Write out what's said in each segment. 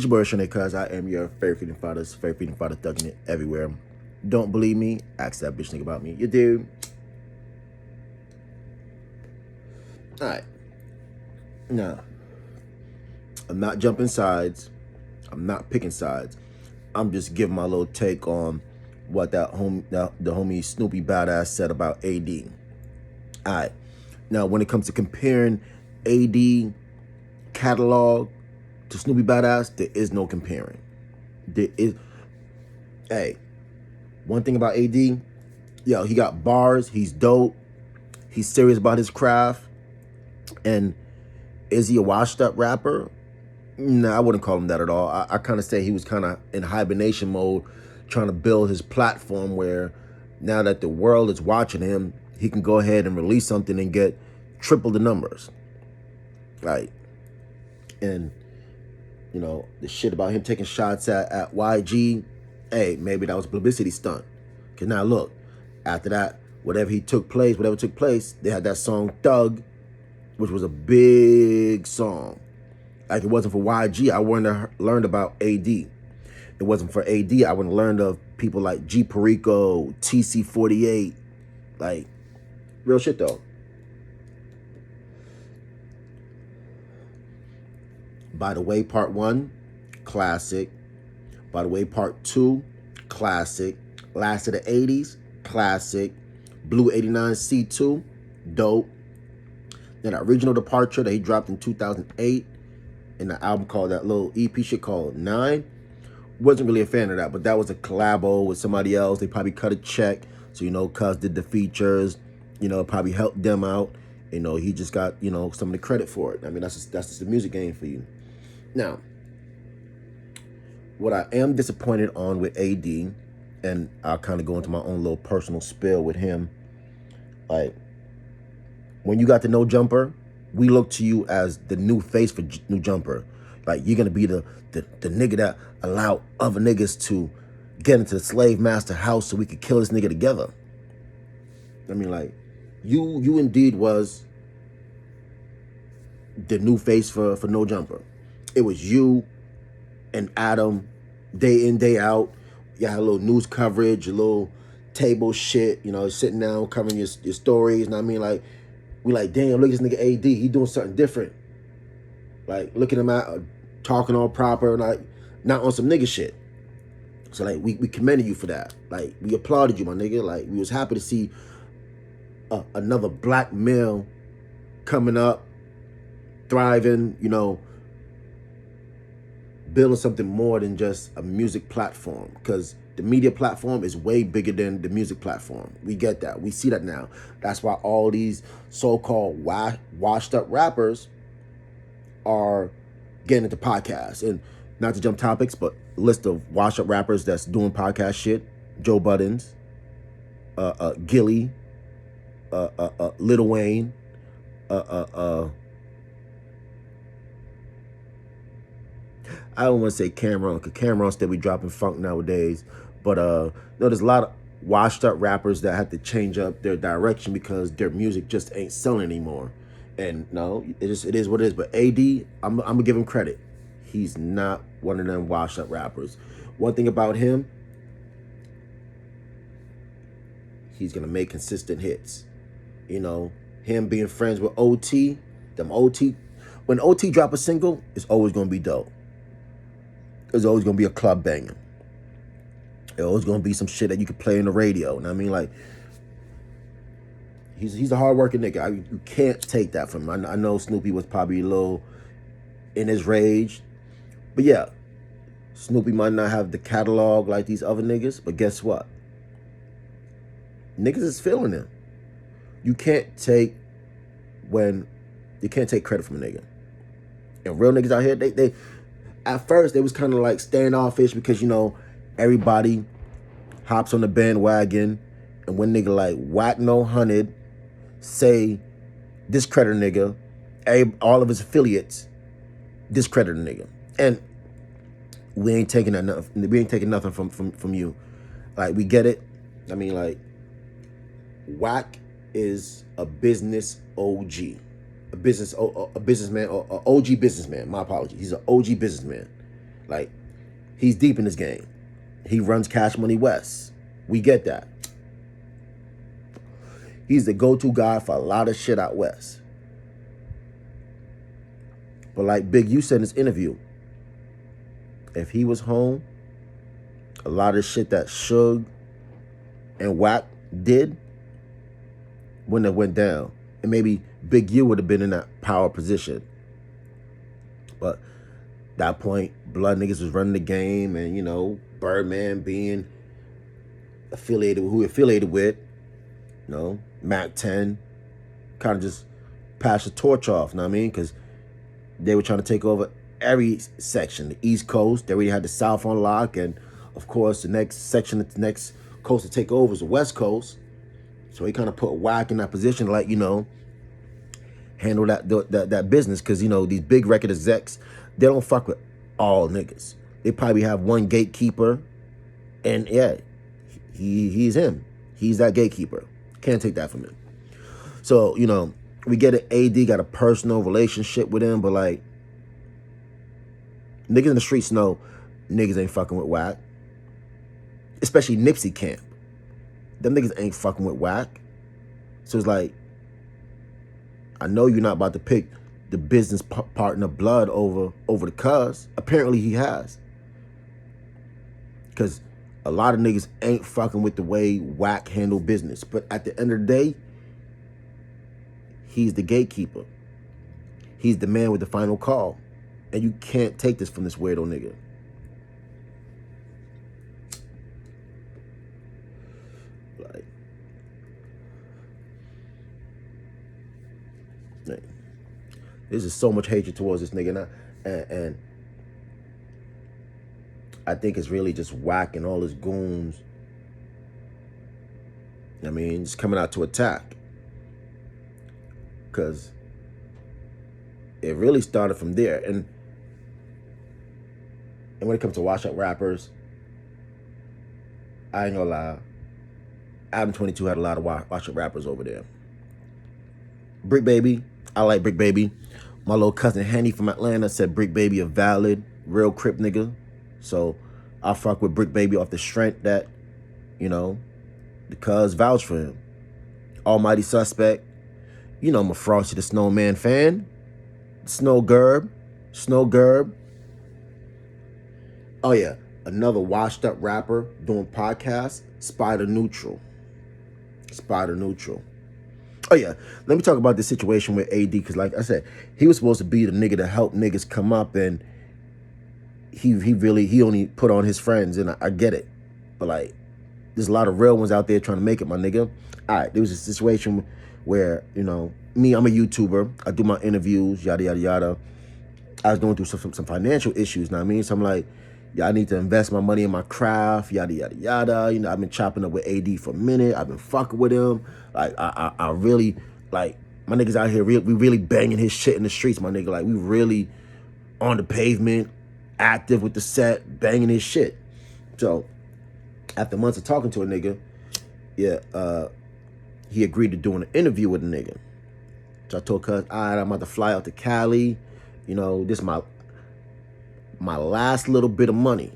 It's your boy Shanae, cuz I am your favorite freedom fighter, thugging it everywhere. Don't believe me? Ask that bitch nigga about me. You do? Alright. Now, I'm not jumping sides. I'm not picking sides. I'm just giving my little take on what the homie Snoopy Badass said about AD. Alright. Now, when it comes to comparing AD catalog to Snoopy Badass, there is no comparing. There is. Hey, one thing about AD, yo, he got bars. He's dope. He's serious about his craft. And is he a washed-up rapper? Nah, I wouldn't call him that at all. I kind of say he was kind of in hibernation mode, trying to build his platform where now that the world is watching him, he can go ahead and release something and get triple the numbers. Right. And, you know, the shit about him taking shots at YG, hey, maybe that was a publicity stunt. Because now look, after that, whatever took place, they had that song Thug, which was a big song. Like, it wasn't for YG, I wouldn't have learned about AD. It wasn't for AD, I wouldn't have learned of people like G Perico, TC48. Like, real shit though. By the Way Part 1, classic. By the Way Part 2, classic. Last of the 80s, classic. Blue 89C2, dope. Then that Original Departure that he dropped in 2008, and the album called, that little EP shit called 9. Wasn't really a fan of that, but that was a collabo with somebody else. They probably cut a check, so, you know, Cuz did the features, you know, probably helped them out. You know, he just got, you know, some of the credit for it. I mean, that's just the music game for you. Now, what I am disappointed on with AD, and I'll kind of go into my own little personal spill with him, like, when you got the No Jumper, we look to you as the new face for No Jumper. Like, you're going to be the nigga that allowed other niggas to get into the slave master house so we could kill this nigga together. I mean, like, you indeed was the new face for No Jumper. It was you and Adam, day in, day out. You had a little news coverage, a little table shit, you know, sitting down, covering your stories. And I mean, like, we like, damn, look at this nigga AD. He doing something different. Like, looking at him out, talking all proper, like, not on some nigga shit. So, like, we commended you for that. Like, we applauded you, my nigga. Like, we was happy to see another black male coming up, thriving, you know, building something more than just a music platform. Because the media platform is way bigger than the music platform. We get that. We see that now. That's why all these so-called washed up rappers are getting into podcasts. And not to jump topics, but list of washed up rappers that's doing podcast shit: Joe Buttons, Gilly, Lil Wayne, I don't want to say Cameron, because Cameron still be dropping funk nowadays. But no, there's a lot of washed up rappers that have to change up their direction because their music just ain't selling anymore. And no, it is what it is. But AD, I'm gonna give him credit. He's not one of them washed up rappers. One thing about him, he's gonna make consistent hits. You know, him being friends with OT, when OT drop a single, it's always gonna be dope. There's always gonna be a club banger. There's always gonna be some shit that you can play in the radio. And I mean, like, he's a hardworking nigga. You can't take that from him. I know Snoopy was probably a little in his rage, but yeah, Snoopy might not have the catalog like these other niggas, but guess what? Niggas is feeling him. You can't take credit from a nigga. And real niggas out here, they at first, they was kind of like standoffish because, you know, everybody hops on the bandwagon. And when nigga like Whack No 100 say discredit a nigga, all of his affiliates discredit a nigga. And we ain't taking nothing from you. Like, we get it. I mean, like, Whack is a business OG. A businessman, or OG businessman. My apologies. He's an OG businessman. Like, he's deep in this game. He runs Cash Money West. We get that. He's the go-to guy for a lot of shit out west. But like Big U said in this interview, if he was home, a lot of shit that Suge and Wack did wouldn't have went down. And maybe Big U would have been in that power position. But at that point, Blood niggas was running the game, and, you know, Birdman being affiliated with who he affiliated with, you know, Mac 10, kind of just passed the torch off, you know what I mean? Because they were trying to take over every section. The East Coast, they already had the South on lock, and of course, the next section, the next coast to take over is the West Coast. So he kind of put Wack in that position, like, you know, handle that business, because, you know, these big record execs, they don't fuck with all niggas. They probably have one gatekeeper, and yeah, he's him. He's that gatekeeper. Can't take that from him. So, you know, we get it. AD got a personal relationship with him, but like, niggas in the streets know niggas ain't fucking with Wack. Especially Nipsey camp. Them niggas ain't fucking with Wack. So it's like, I know you're not about to pick the business partner Blood over the cuz. Apparently he has. Because a lot of niggas ain't fucking with the way Wack handle business. But at the end of the day, he's the gatekeeper. He's the man with the final call. And you can't take this from this weirdo nigga. Like, there's just so much hatred towards this nigga. And I think it's really just Wack and all his goons. I mean, just coming out to attack. Because it really started from there. And when it comes to wash up rappers, I ain't gonna lie, Adam 22 had a lot of wash up rappers over there. Brick Baby, I like Brick Baby. My little cousin Henny from Atlanta said Brick Baby a valid, real Crip nigga. So I fuck with Brick Baby off the strength that, you know, the cuz vouch for him. Almighty Suspect. You know I'm a Frosty the Snowman fan. Snow Gerb. Oh yeah, another washed up rapper doing podcasts, Spider Neutral. Oh yeah, let me talk about the situation with AD, because like I said, he was supposed to be the nigga to help niggas come up, and he only put on his friends, and I get it. But like, there's a lot of real ones out there trying to make it, my nigga. All right, there was a situation where, you know, me, I'm a YouTuber. I do my interviews, yada, yada, yada. I was going through some financial issues, know what I mean? So I'm like, yeah, I need to invest my money in my craft, yada, yada, yada. You know, I've been chopping up with AD for a minute. I've been fucking with him. Like, I really, like, my niggas out here, we really banging his shit in the streets, my nigga. Like, we really on the pavement, active with the set, banging his shit. So, after months of talking to a nigga, yeah, he agreed to doing an interview with a nigga. So I told cuz, all right, I'm about to fly out to Cali. You know, this is my last little bit of money.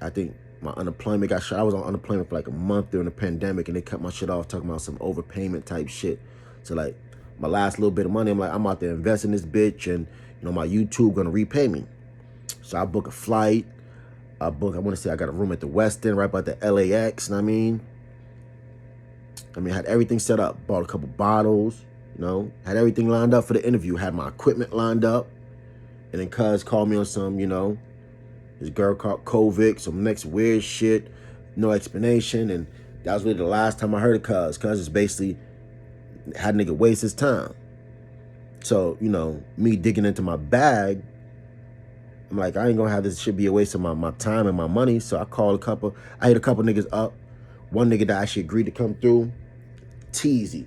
I think my unemployment got shot. I was on unemployment for like a month during the pandemic, and they cut my shit off talking about some overpayment type shit. So like, my last little bit of money, I'm like, I'm out there investing this bitch, and you know, my YouTube gonna repay me. So I book a flight. I want to say I got a room at the Westin right by the LAX, you know what I mean? I had everything set up. Bought a couple bottles, you know, had everything lined up for the interview. Had my equipment lined up. And then cuz called me on some, you know, this girl called Kovic, some next weird shit, no explanation. And that was really the last time I heard of cuz. Cuz is basically had a nigga waste his time. So, you know, me digging into my bag, I'm like, I ain't gonna have this shit be a waste of my time and my money. So I hit a couple niggas up. One nigga that actually agreed to come through, Teezy.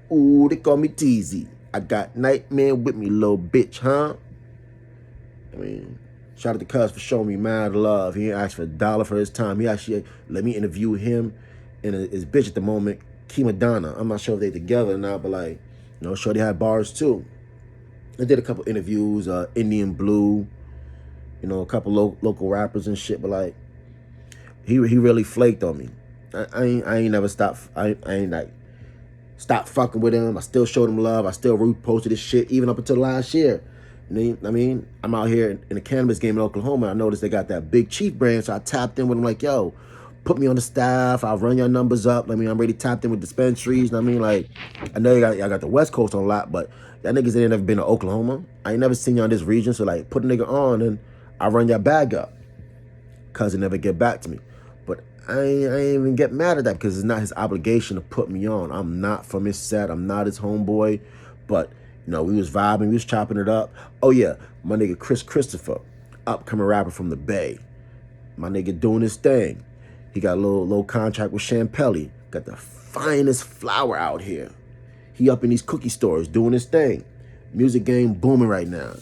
Ooh, they call me Teezy. I got Nightmare with me, little bitch, huh? I mean, shout out to cuz for showing me mad love. He didn't ask for $1 for his time. He actually let me interview him and his bitch at the moment, Key Madonna. I'm not sure if they together or not, but like, you know, shorty had bars too. I did a couple interviews, Indian Blue, you know, a couple local rappers and shit, but like, he really flaked on me. I ain't never stopped. I ain't like stopped fucking with him. I still showed him love. I still reposted his shit even up until last year. I mean, I'm out here in the cannabis game in Oklahoma. I noticed they got that Big Chief brand, so I tapped in with him like, yo, put me on the staff. I'll run your numbers up. I mean, I'm already tapped in with dispensaries. I mean, like, I know y'all got the West Coast on a lot, but that niggas ain't never been to Oklahoma. I ain't never seen y'all in this region, so like, put a nigga on and I run your bag up. Cousin never get back to me. But I ain't even get mad at that because it's not his obligation to put me on. I'm not from his set. I'm not his homeboy. But, you know, we was vibing. We was chopping it up. Oh, yeah. My nigga Chris Christopher, upcoming rapper from the Bay. My nigga doing his thing. He got a little contract with Champelli. Got the finest flower out here. He up in these cookie stores doing his thing. Music game booming right now.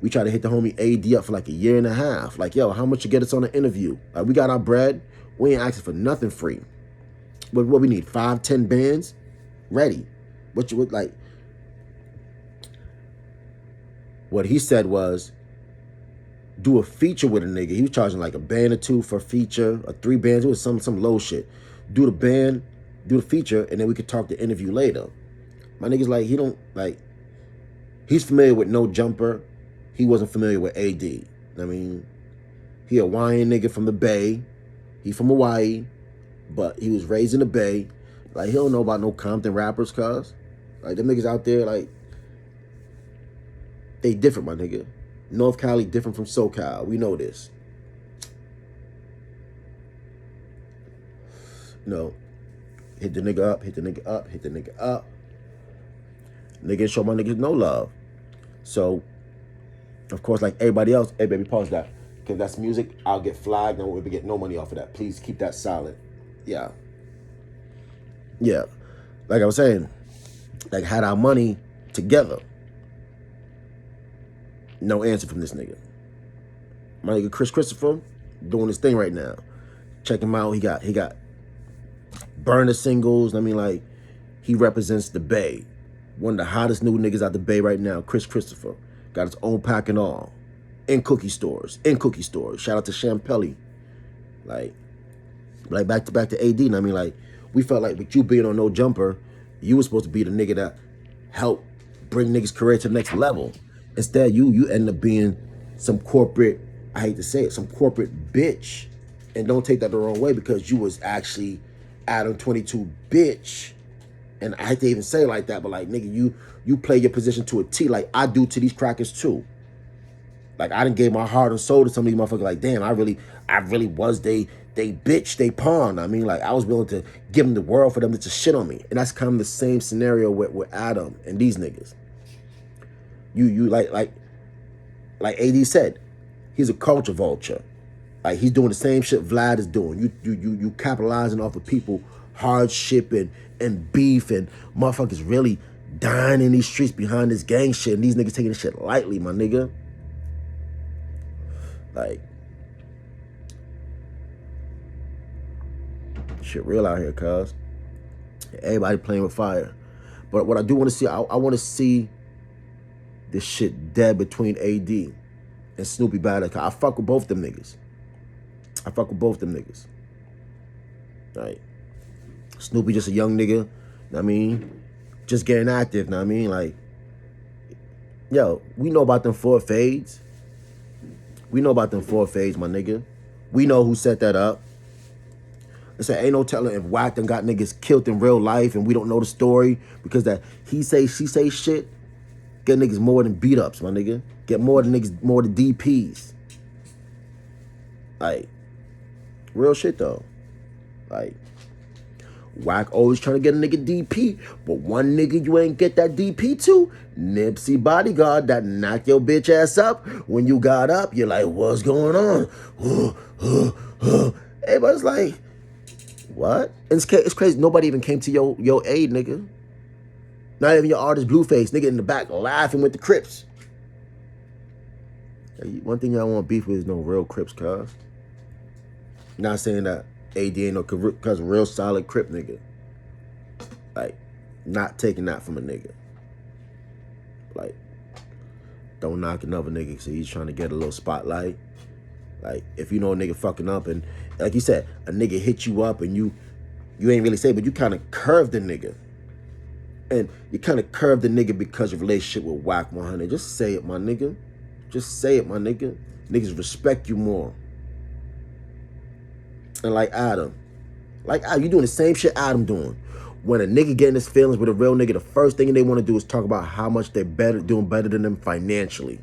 We try to hit the homie AD up for like a year and a half. Like, yo, how much you get us on an interview? Like, we got our bread. We ain't asking for nothing free. What we need? 5, 10 bands? Ready. What you would like? What he said was, do a feature with a nigga. He was charging like a band or 2 for a feature, or 3 bands. It was some low shit. Do the band, do the feature, and then we could talk the interview later. My nigga's like, he don't, like, he's familiar with No Jumper. He wasn't familiar with AD. I mean, he a Hawaiian nigga from the Bay. He from Hawaii, but he was raised in the Bay. Like, he don't know about no Compton rappers, cuz. Like, them niggas out there, like, they different, my nigga. North Cali different from SoCal. We know this. No. Hit the nigga up, hit the nigga up, hit the nigga up. Nigga show my niggas no love. So, of course, like everybody else, hey, baby, pause that. Because that's music, I'll get flagged and we'll get no money off of that. Please keep that silent. Yeah. Yeah. Like I was saying, like, had our money together. No answer from this nigga. My nigga Chris Christopher doing his thing right now. Check him out. He got burner singles. I mean, like, he represents the Bay. One of the hottest new niggas out the Bay right now, Chris Christopher. Got his own pack and all. In cookie stores. Shout out to Champelli. Like back to AD. And I mean, like, we felt like with you being on No Jumper, you were supposed to be the nigga that helped bring niggas' career to the next level. Instead, you end up being some corporate, I hate to say it, some corporate bitch. And don't take that the wrong way, because you was actually Adam 22 bitch. And I hate to even say it like that, but like, nigga, you play your position to a T, like I do to these crackers too. Like, I done gave my heart and soul to some of these motherfuckers. Like, damn, I really was they bitch, they pawn. I mean, like, I was willing to give them the world for them to just shit on me. And that's kind of the same scenario with Adam and these niggas. You like AD said, he's a culture vulture. Like, he's doing the same shit Vlad is doing. You capitalizing off of people hardship and beef, and motherfuckers really dying in these streets behind this gang shit, and these niggas taking this shit lightly, my nigga. Like, shit real out here, cuz. Everybody playing with fire. But what I do want to see, I want to see this shit dead between AD and Snoopy Badder. I fuck with both them niggas. Like, Snoopy just a young nigga, I mean, just getting active, I mean, like, yo, we know about them 4 fades. We know about them 4 fades, my nigga. We know who set that up. Listen, ain't no telling if Wack done got niggas killed in real life and we don't know the story, because that he say, she say shit get niggas more than beat ups, my nigga. Get more than niggas, more than DPs. Like, real shit though. Like, Wack always trying to get a nigga DP, but one nigga you ain't get that DP to, Nipsey Bodyguard, that knocked your bitch ass up. When you got up, you're like, what's going on? Everybody's like, what? And it's crazy, nobody even came to your aid, nigga. Not even your artist Blueface, nigga in the back laughing with the Crips. Hey, one thing y'all want beef with is no real Crips, cuz. Not saying that AD ain't no cuz real solid Crip nigga. Like, not taking that from a nigga. Like, Don't knock another nigga because he's trying to get a little spotlight. Like, if you know a nigga fucking up and, like you said, a nigga hit you up and you ain't really say, but you kind of curved the nigga. And you kind of curved the nigga because your relationship with Whack 100. Just say it, my nigga. Just say it, my nigga. Niggas respect you more. And like Adam, you doing the same shit Adam doing. When a nigga getting his feelings with a real nigga, the first thing they want to do is talk about how much they're doing better than them financially.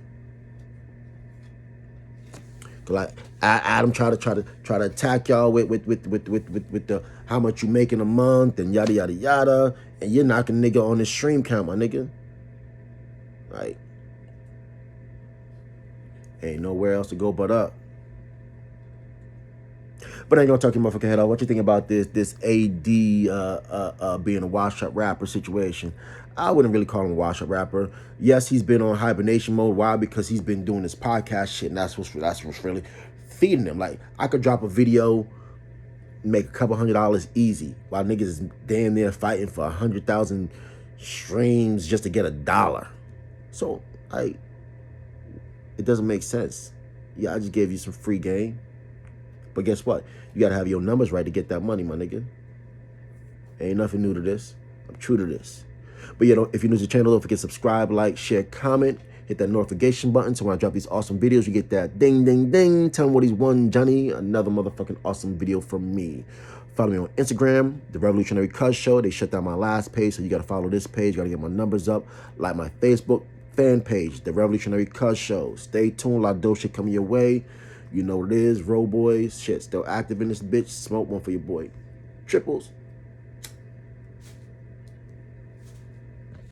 Like Adam try to attack y'all with the how much you make in a month and yada yada yada, and you're knocking nigga on his stream count, my nigga. Like, ain't nowhere else to go but up. But I ain't gonna talk your motherfucking head off. What you think about this AD being a washed-up rapper situation? I wouldn't really call him a washed-up rapper. Yes, he's been on hibernation mode. Why? Because he's been doing this podcast shit, and that's what's really feeding him. Like, I could drop a video, make a couple $100 easy, while niggas is damn near fighting for 100,000 streams just to get $1. So, it doesn't make sense. Yeah, I just gave you some free game. But guess what? You gotta have your numbers right to get that money, my nigga. Ain't nothing new to this. I'm true to this. But yeah, if you're new to the channel, don't forget to subscribe, like, share, comment, hit that notification button so when I drop these awesome videos, you get that ding, ding, ding. Tell them what he's won, Johnny. Another motherfucking awesome video from me. Follow me on Instagram, The Revolutionary Cuz Show. They shut down my last page, so you gotta follow this page. You gotta get my numbers up. Like my Facebook fan page, The Revolutionary Cuz Show. Stay tuned. A lot of dope shit coming your way. You know what it is, Roll Boys. Shit, still active in this bitch. Smoke one for your boy. Triples.